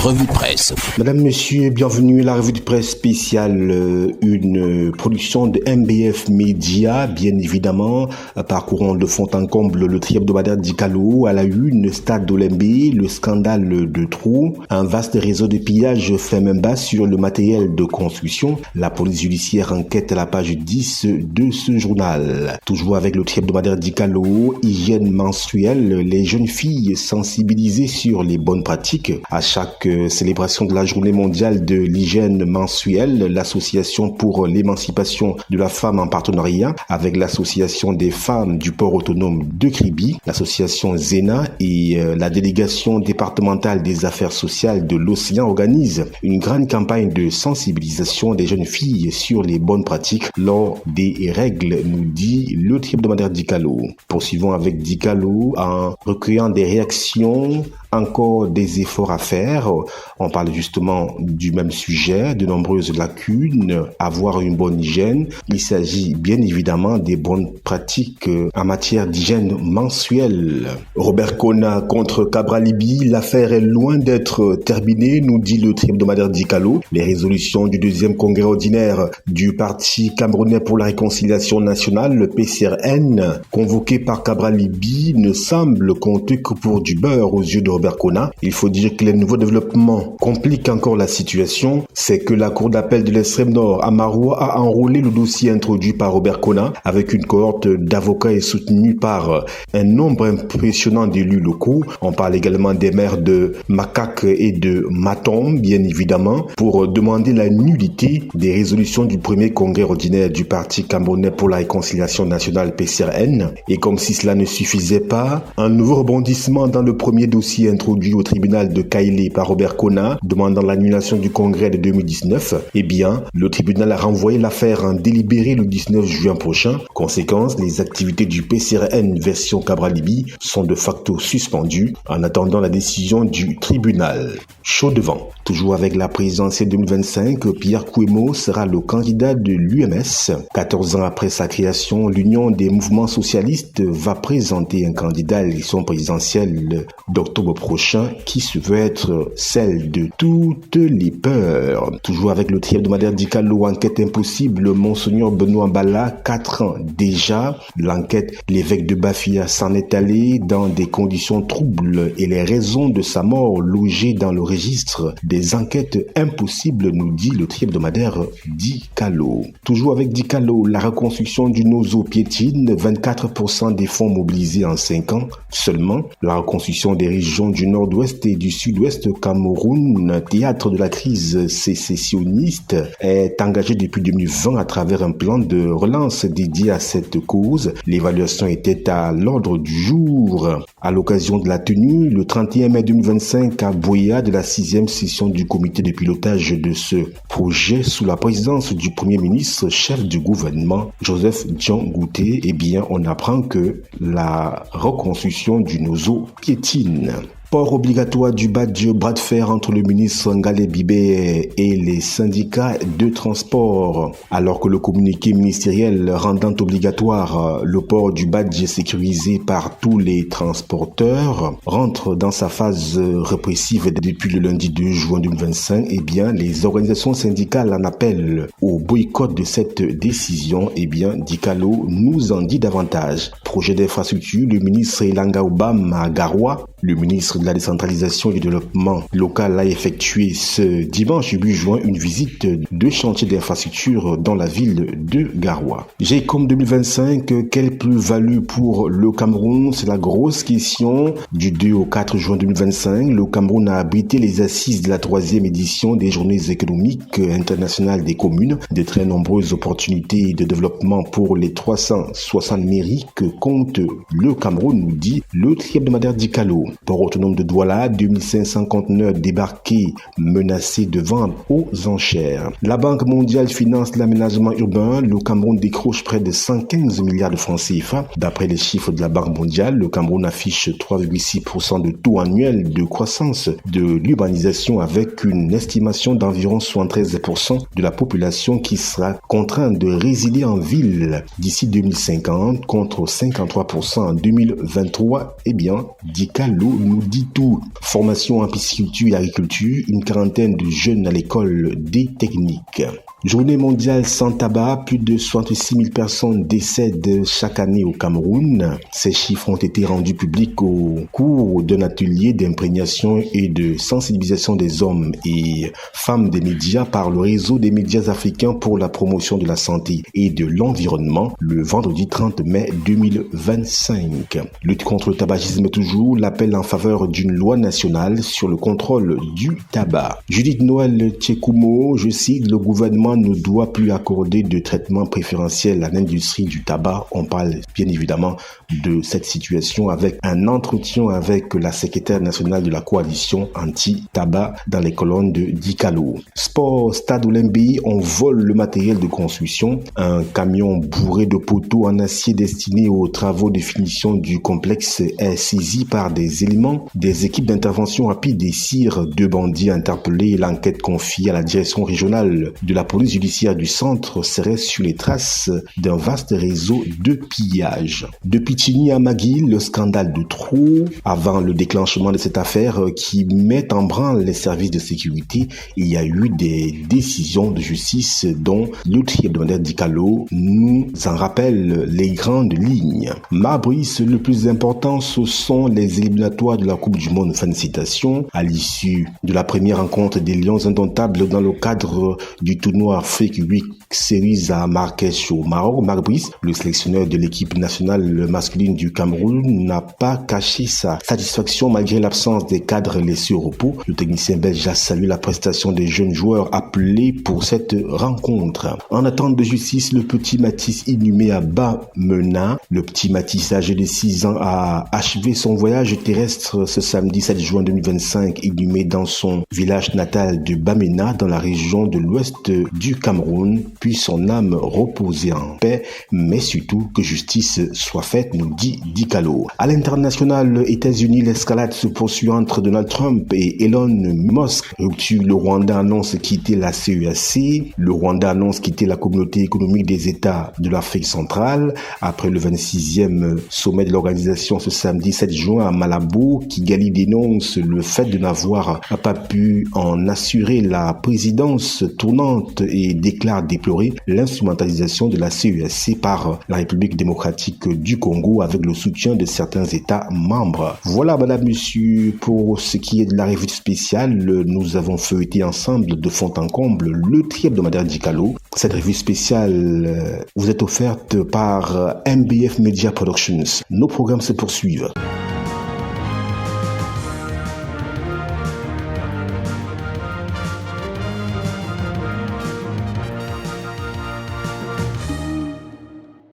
revue de presse. Madame, Monsieur, bienvenue à la revue de presse spéciale, une production de MBF Média, bien évidemment, parcourant de fond en comble le tri-hebdomadaire d'Icalo, à la une, Stade d'Olembe, le scandale de trous, un vaste réseau de pillage fait main basse sur le matériel de construction, la police judiciaire enquête à la page 10 de ce journal. Toujours avec le tri-hebdomadaire d'Icalo, hygiène menstruelle, les jeunes filles sensibilisées sur les bonnes pratiques. À chaque célébration de la journée mondiale de l'hygiène menstruelle, l'association pour l'émancipation de la femme en partenariat avec l'association des femmes du port autonome de Kribi, l'association Zena et la délégation départementale des affaires sociales de l'Océan organisent une grande campagne de sensibilisation des jeunes filles sur les bonnes pratiques lors des règles, nous dit le tri-hebdomadaire d'Icalo. Poursuivons avec d'Icalo en recueillant des réactions. Encore des efforts à faire. On parle justement du même sujet, de nombreuses lacunes, avoir une bonne hygiène. Il s'agit bien évidemment des bonnes pratiques en matière d'hygiène mensuelle. Robert Kona contre Cabral-Libby, l'affaire est loin d'être terminée, nous dit le tri-hebdomadaire d'Icalo. Les résolutions du deuxième congrès ordinaire du Parti camerounais pour la réconciliation nationale, le PCRN, convoqué par Cabral-Libby, ne semblent compter que pour du beurre aux yeux de Robert Kona. Il faut dire que les nouveaux développements compliquent encore la situation. C'est que la Cour d'appel de l'extrême nord à Maroua a enrôlé le dossier introduit par Robert Kona avec une cohorte d'avocats et soutenu par un nombre impressionnant d'élus locaux. On parle également des maires de Makak et de Matom, bien évidemment, pour demander la nullité des résolutions du premier congrès ordinaire du Parti camerounais pour la réconciliation nationale PCRN. Et comme si cela ne suffisait pas, un nouveau rebondissement dans le premier dossier introduit au tribunal de Kailé par Robert Kona, demandant l'annulation du congrès de 2019, eh bien, le tribunal a renvoyé l'affaire en délibéré le 19 juin prochain. Conséquence, les activités du PCRN version Cabral-Libby sont de facto suspendues en attendant la décision du tribunal. Chaud devant. Toujours avec la présidentielle 2025, Pierre Kouemo sera le candidat de l'UMS. 14 ans après sa création, l'Union des mouvements socialistes va présenter un candidat à l'élection présidentielle d'octobre prochain qui se veut être celle de toutes les peurs. Toujours avec le tri-hebdomadaire d'Icalo, enquête impossible, Monseigneur Benoît Mbala, 4 ans déjà. L'enquête, l'évêque de Bafia s'en est allé dans des conditions troubles et les raisons de sa mort logées dans le registre des enquêtes impossibles, nous dit le tri-hebdomadaire d'Icalo. Toujours avec d'Icalo, la reconstruction du Nozo piétine, 24% des fonds mobilisés en 5 ans seulement. La reconstruction des régions du nord-ouest et du sud-ouest Cameroun, théâtre de la crise sécessionniste, est engagée depuis 2020 à travers un plan de relance dédié à cette cause. L'évaluation était à l'ordre du jour à l'occasion de la tenue le 31 mai 2025 à Boya de la 6e session du comité de pilotage de ce projet sous la présidence du Premier ministre, chef du gouvernement, Joseph Dion-Gouté. Eh bien, on apprend que la reconstruction du Nozo piétine. Port obligatoire du badge bras de fer entre le ministre Ngalé Bibé et les syndicats de transport. Alors que le communiqué ministériel rendant obligatoire le port du badge sécurisé par tous les transporteurs rentre dans sa phase répressive depuis le lundi 2 juin 2025, eh bien, les organisations syndicales en appellent au boycott de cette décision. Eh bien, Dicalo nous en dit davantage. Projet d'infrastructure, le ministre Elanga Obama à Garoua, le ministre de la décentralisation et du développement local a effectué ce dimanche 8 juin une visite de chantier d'infrastructure dans la ville de Garoua. GECOM 2025, quelle plus-value pour le Cameroun? C'est la grosse question. Du 2 au 4 juin 2025, le Cameroun a abrité les assises de la 3e édition des journées économiques internationales des communes. De très nombreuses opportunités de développement pour les 360 mairies que compte le Cameroun, nous dit le tri-hebdomadaire d'Icalo. Port autonome de Douala, 2500 conteneurs débarqués menacés de vente aux enchères. La Banque mondiale finance l'aménagement urbain. Le Cameroun décroche près de 115 milliards de francs CFA. D'après les chiffres de la Banque mondiale, le Cameroun affiche 3,6% de taux annuel de croissance de l'urbanisation avec une estimation d'environ 73% de la population qui sera contrainte de résider en ville d'ici 2050 contre 53% en 2023. Eh bien, Dicalo nous dit tout. formation en pisciculture et agriculture, une quarantaine de jeunes à l'école des techniques. Journée mondiale sans tabac, plus de 66 000 personnes décèdent chaque année au Cameroun. Ces chiffres ont été rendus publics au cours d'un atelier d'imprégnation et de sensibilisation des hommes et femmes des médias par le réseau des médias africains pour la promotion de la santé et de l'environnement le vendredi 30 mai 2025. Lutte contre le tabagisme toujours, l'appel en faveur d'une loi nationale sur le contrôle du tabac. Judith Noël Tchekoumo, je cite, le gouvernement ne doit plus accorder de traitement préférentiel à l'industrie du tabac. On parle bien évidemment de cette situation avec un entretien avec la secrétaire nationale de la coalition anti-tabac dans les colonnes de Dikalo. Sport, Stade Olembi, on vole le matériel de construction. Un camion bourré de poteaux en acier destiné aux travaux de finition du complexe est saisi par des éléments des équipes d'intervention rapide des CIR. 2 bandits interpellés. L'enquête confiée à la direction régionale de la police judiciaire du centre serait sur les traces d'un vaste réseau de pillage. De Pichini à Magui, le scandale de trop. Avant le déclenchement de cette affaire qui met en branle les services de sécurité, il y a eu des décisions de justice dont le hebdomadaire Dikalo nous en rappelle les grandes lignes. Marbrice, le plus important, ce sont les éliminatoires de la Coupe du Monde. Fin de citation. À l'issue de la première rencontre des Lions indomptables dans le cadre du tournoi Afrique 8 Series à Marrakech au Maroc, Marbrice, le sélectionneur de l'équipe nationale masculine du Cameroun, n'a pas caché sa satisfaction malgré l'absence des cadres laissés au repos. Le technicien belge a salué la prestation des jeunes joueurs appelés pour cette rencontre. En attente de justice, le petit Mathis inhumé à Bamena. Le petit Mathis, âgé de 6 ans, a achevé son voyage terrestre ce samedi 7 juin 2025, inhumé dans son village natal de Bamena, dans la région de l'ouest du Cameroun. Puis son âme reposer en paix, mais surtout que justice soit faite, nous dit Dikalo. À l'international, États-Unis, l'escalade se poursuit entre Donald Trump et Elon Musk. Rupture, le Rwanda annonce quitter la CEAC. Le Rwanda annonce quitter la communauté économique des États de l'Afrique centrale après le 26e sommet de l'organisation ce samedi 7 juin à Malabo. Kigali dénonce le fait de n'avoir pas pu en assurer la présidence tournante et déclare déplorer l'instrumentalisation de la CEAC par la République démocratique du Congo avec le soutien de certains États membres. Voilà, madame, monsieur, pour ce qui est de la revue spéciale, nous avons feuilleté ensemble de fond en comble le hebdomadaire Dikalo. Cette revue spéciale vous est offerte par MBF Media Productions. Nos programmes se poursuivent.